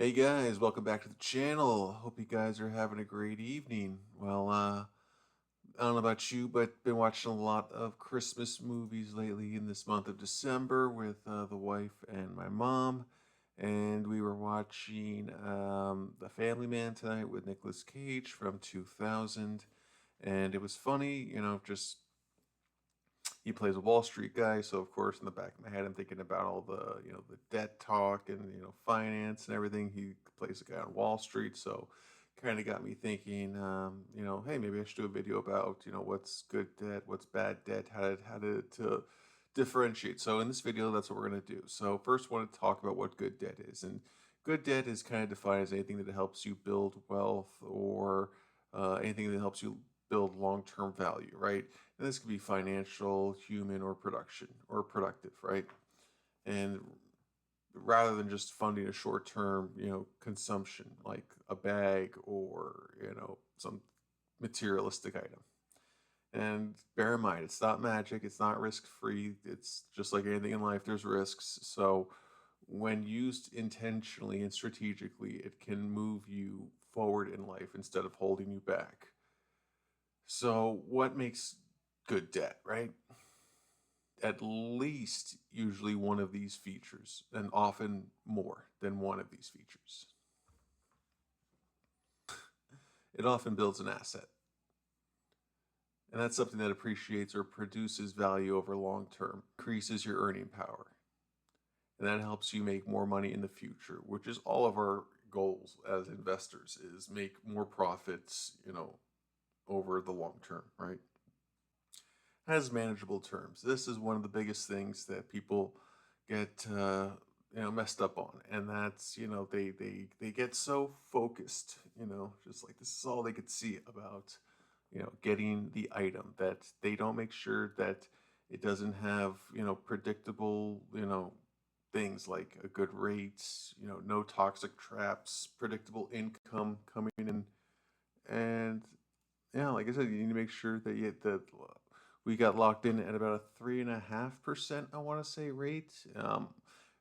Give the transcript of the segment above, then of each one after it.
Hey guys, welcome back to the channel. Hope you guys are having a great evening. I don't know about you, but been watching a lot of Christmas movies lately in this month of December with the wife and my mom. And we were watching The Family Man tonight with Nicolas Cage from 2000. And it was funny, just he plays a Wall Street guy, so of course in the back of my head I'm thinking about all the the debt talk and finance and everything. He plays a guy on Wall Street, so kind of got me thinking, hey, maybe I should do a video about what's good debt, what's bad debt, how to differentiate. So in this video, that's what we're gonna do. So first, I want to talk about what good debt is, and good debt is kind of defined as anything that helps you build wealth or anything that helps you build long-term value, right? And this could be financial, human, or production or productive, right? And rather than just funding a short-term, consumption like a bag or, some materialistic item. And bear in mind, it's not magic, it's not risk-free. It's just like anything in life, there's risks. So when used intentionally and strategically, it can move you forward in life instead of holding you back. So what makes good debt, right? At least usually one of these features, and often more than one of these features. It often builds an asset, and that's something that appreciates or produces value over long term, increases your earning power, and that helps you make more money in the future, which is all of our goals as investors is make more profits, over the long term, right? Has manageable terms. This is one of the biggest things that people get messed up on, and that's they get so focused, just like this is all they could see about getting the item, that they don't make sure that it doesn't have predictable things like a good rate, no toxic traps, predictable income coming in, and yeah, like I said, you need to make sure that we got locked in at about a 3.5%, I want to say, rate.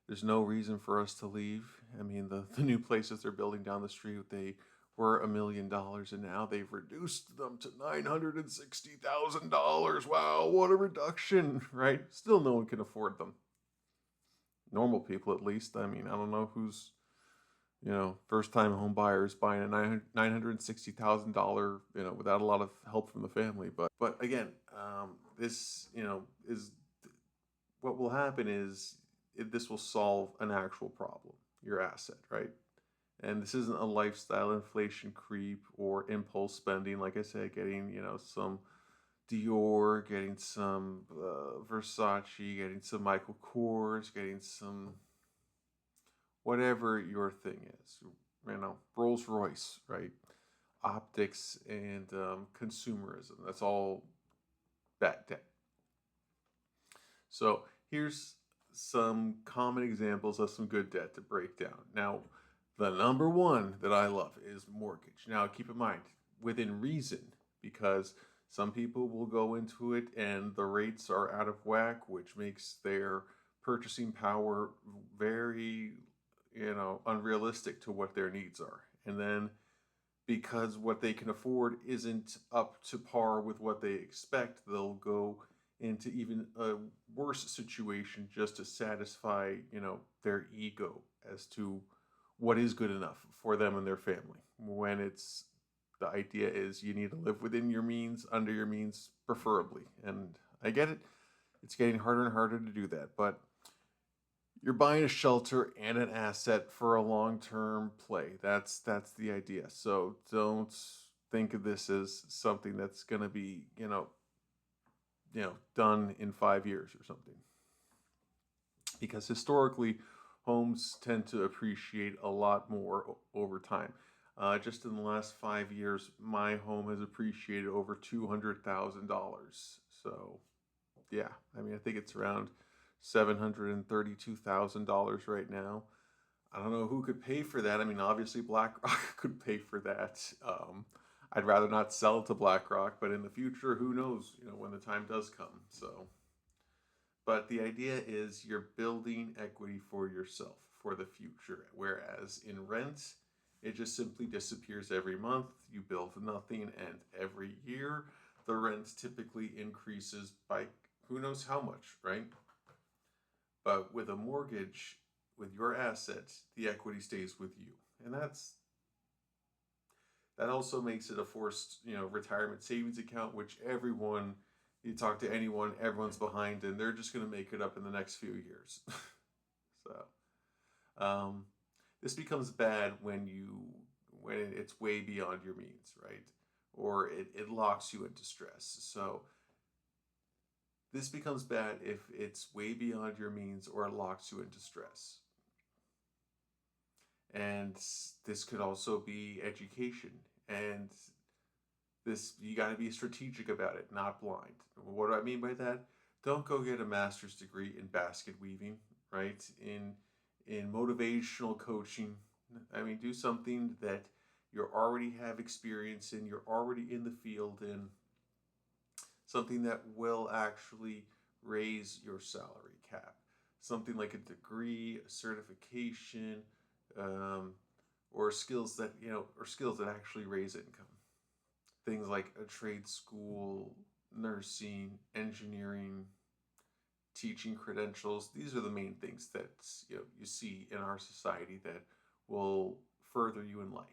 There's no reason for us to leave. I mean, the new places they're building down the street, they were $1 million, and now they've reduced them to $960,000. Wow, what a reduction, right? Still, no one can afford them. Normal people, at least. I mean, I don't know who's first time home buyers buying a $960,000, without a lot of help from the family. But again, this, is what will happen is this will solve an actual problem, your asset, right? And this isn't a lifestyle inflation creep or impulse spending. Like I said, getting, some Dior, getting some Versace, getting some Michael Kors, getting some whatever your thing is, Rolls Royce, right? Optics and consumerism. That's all bad debt. So here's some common examples of some good debt to break down. Now, the number one that I love is mortgage. Now, keep in mind, within reason, because some people will go into it and the rates are out of whack, which makes their purchasing power very, unrealistic to what their needs are. And then because what they can afford isn't up to par with what they expect, they'll go into even a worse situation just to satisfy, their ego as to what is good enough for them and their family. When it's the idea is you need to live within your means, under your means, preferably. And I get it. It's getting harder and harder to do that, but you're buying a shelter and an asset for a long-term play. That's the idea. So don't think of this as something that's going to be, done in 5 years or something. Because historically, homes tend to appreciate a lot more over time. Just in the last 5 years, my home has appreciated over $200,000. So, yeah, I mean, I think it's around $732,000 right now. I don't know who could pay for that. I mean, obviously BlackRock could pay for that. I'd rather not sell to BlackRock, but in the future, who knows? When the time does come. So, but the idea is you're building equity for yourself, for the future. Whereas in rent, it just simply disappears every month. You build nothing, and every year the rent typically increases by who knows how much, right? But with a mortgage, with your assets, the equity stays with you. And that also makes it a forced, retirement savings account, which everyone, you talk to anyone, everyone's behind, and they're just going to make it up in the next few years. So um, this becomes bad when it's way beyond your means, right? Or it locks you into stress. So this becomes bad if it's way beyond your means or it locks you into stress. And this could also be education. And this, you got to be strategic about it, not blind. What do I mean by that? Don't go get a master's degree in basket weaving, right? In motivational coaching. I mean, do something that you already have experience in, you're already in the field in, something that will actually raise your salary cap. Something like a degree, a certification, um, or skills that actually raise income. Things like a trade school, nursing, engineering, teaching credentials. These are the main things that you see in our society that will further you in life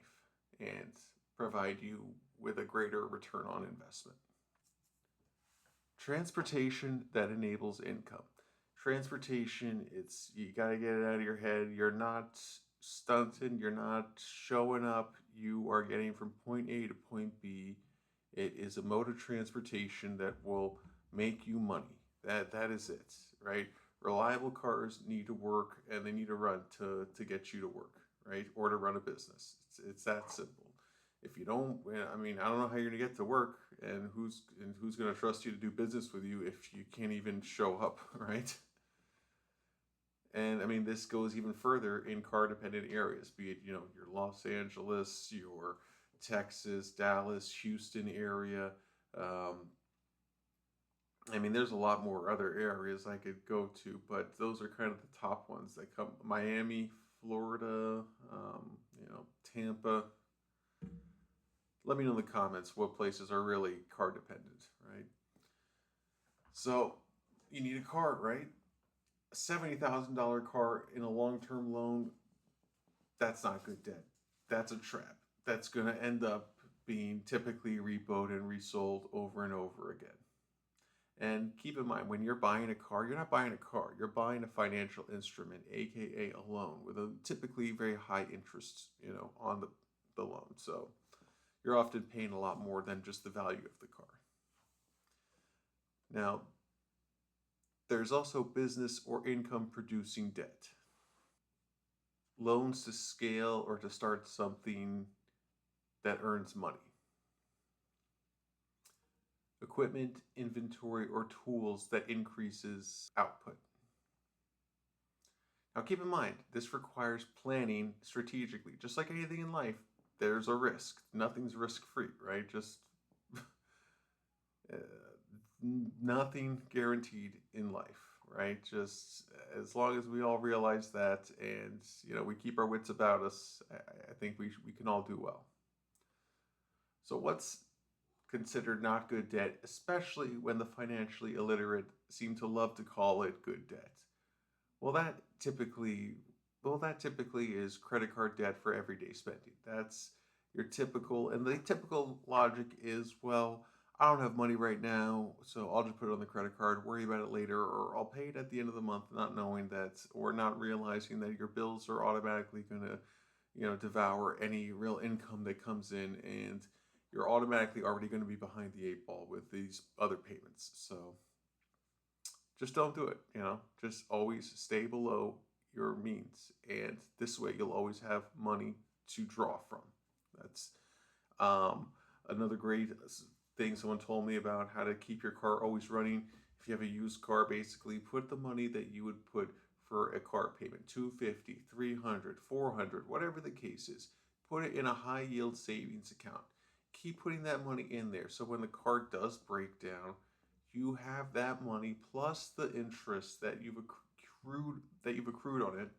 and provide you with a greater return on investment. Transportation that enables income. Transportation, it's you got to get it out of your head. You're not stunting, you're not showing up. You are getting from point A to point B. It is a mode of transportation that will make you money. That is it, right? Reliable cars need to work and they need to run to get you to work, right? Or to run a business. It's that simple. If you don't, I mean, I don't know how you're gonna get to work, and who's gonna trust you to do business with you if you can't even show up, right? And I mean, this goes even further in car dependent areas, be it your Los Angeles, your Texas, Dallas, Houston area. Um, I mean, there's a lot more other areas I could go to, but those are kind of the top ones that come. Miami, Florida, Tampa. Let me know in the comments what places are really car dependent, right? So you need a car, right? A $70,000 car in a long term loan, that's not good debt. That's a trap. That's going to end up being typically repoed and resold over and over again. And keep in mind, when you're buying a car, you're not buying a car, you're buying a financial instrument, aka a loan, with a typically very high interest, on the loan. So you're often paying a lot more than just the value of the car. Now, there's also business or income producing debt. Loans to scale or to start something that earns money. Equipment, inventory, or tools that increases output. Now, keep in mind, this requires planning strategically. Just like anything in life, there's a risk. Nothing's risk free, right? Just uh, nothing guaranteed in life, right? Just as long as we all realize that, and we keep our wits about us, I think we can all do well. So, what's considered not good debt, especially when the financially illiterate seem to love to call it good debt? Well, that typically is credit card debt for everyday spending. That's your typical, and the typical logic is, well, I don't have money right now, so I'll just put it on the credit card, worry about it later, or I'll pay it at the end of the month, not knowing that, or not realizing that your bills are automatically going to, devour any real income that comes in, and you're automatically already going to be behind the eight ball with these other payments. So just don't do it. Just always stay below your means, and this way you'll always have money to draw from. That's um, another great thing someone told me about how to keep your car always running. If you have a used car, basically put the money that you would put for a car payment, 250, 300, 400, whatever the case is, put it in a high yield savings account. Keep putting that money in there so when the car does break down, you have that money plus the interest that you've accrued on it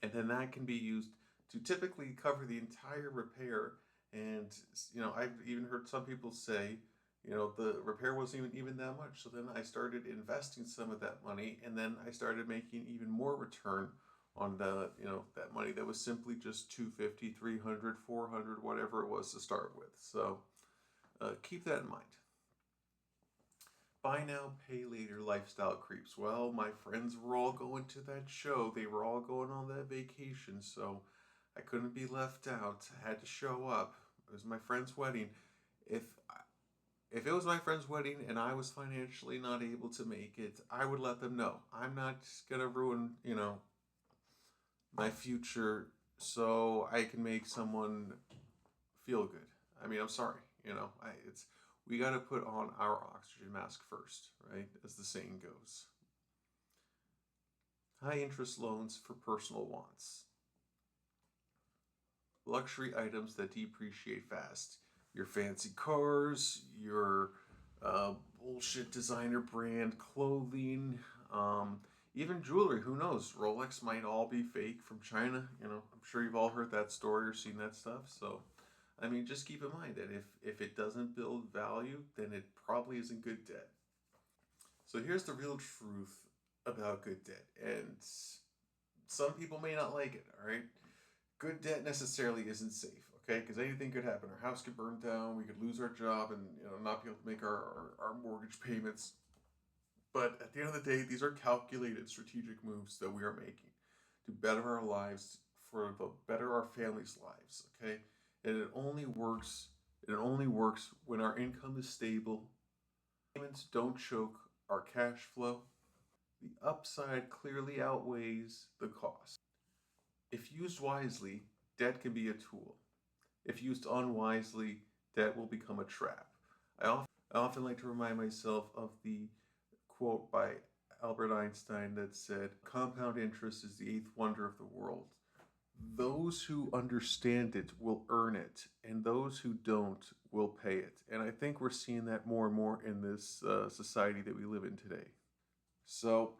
and then that can be used to typically cover the entire repair. And I've even heard some people say, the repair wasn't even that much. So then I started investing some of that money, and then I started making even more return on the that money that was simply just 250, 300, 400, whatever it was to start with. So keep that in mind. Buy now, pay later lifestyle creeps. Well, my friends were all going to that show. They were all going on that vacation, so I couldn't be left out. I had to show up. It was my friend's wedding. If if it was my friend's wedding and I was financially not able to make it, I would let them know. I'm not gonna ruin, my future so I can make someone feel good. I mean, I'm sorry, it's we got to put on our oxygen mask first, right? As the saying goes. High interest loans for personal wants. Luxury items that depreciate fast. Your fancy cars, your bullshit designer brand clothing, even jewelry. Who knows? Rolex might all be fake from China. I'm sure you've all heard that story or seen that stuff. So, I mean, just keep in mind that if it doesn't build value, then it probably isn't good debt. So here's the real truth about good debt, and some people may not like it. All right, good debt necessarily isn't safe, okay? Because anything could happen. Our house could burn down, we could lose our job, and not be able to make our mortgage payments. But at the end of the day, these are calculated strategic moves that we are making to better our lives, for the better our families' lives, okay? And it only works when our income is stable, payments don't choke our cash flow, the upside clearly outweighs the cost. If used wisely, debt can be a tool. If used unwisely, debt will become a trap. I often like to remind myself of the quote by Albert Einstein that said, compound interest is the eighth wonder of the world. Those who understand it will earn it, and those who don't will pay it. And I think we're seeing that more and more in this society that we live in today. So,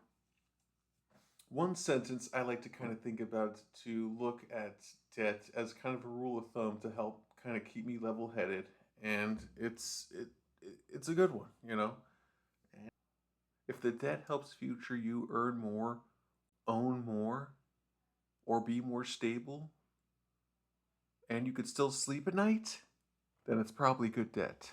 one sentence I like to kind of think about to look at debt as kind of a rule of thumb to help kind of keep me level headed, and it's a good one, And if the debt helps future you earn more, own more, or be more stable, and you could still sleep at night, then it's probably good debt.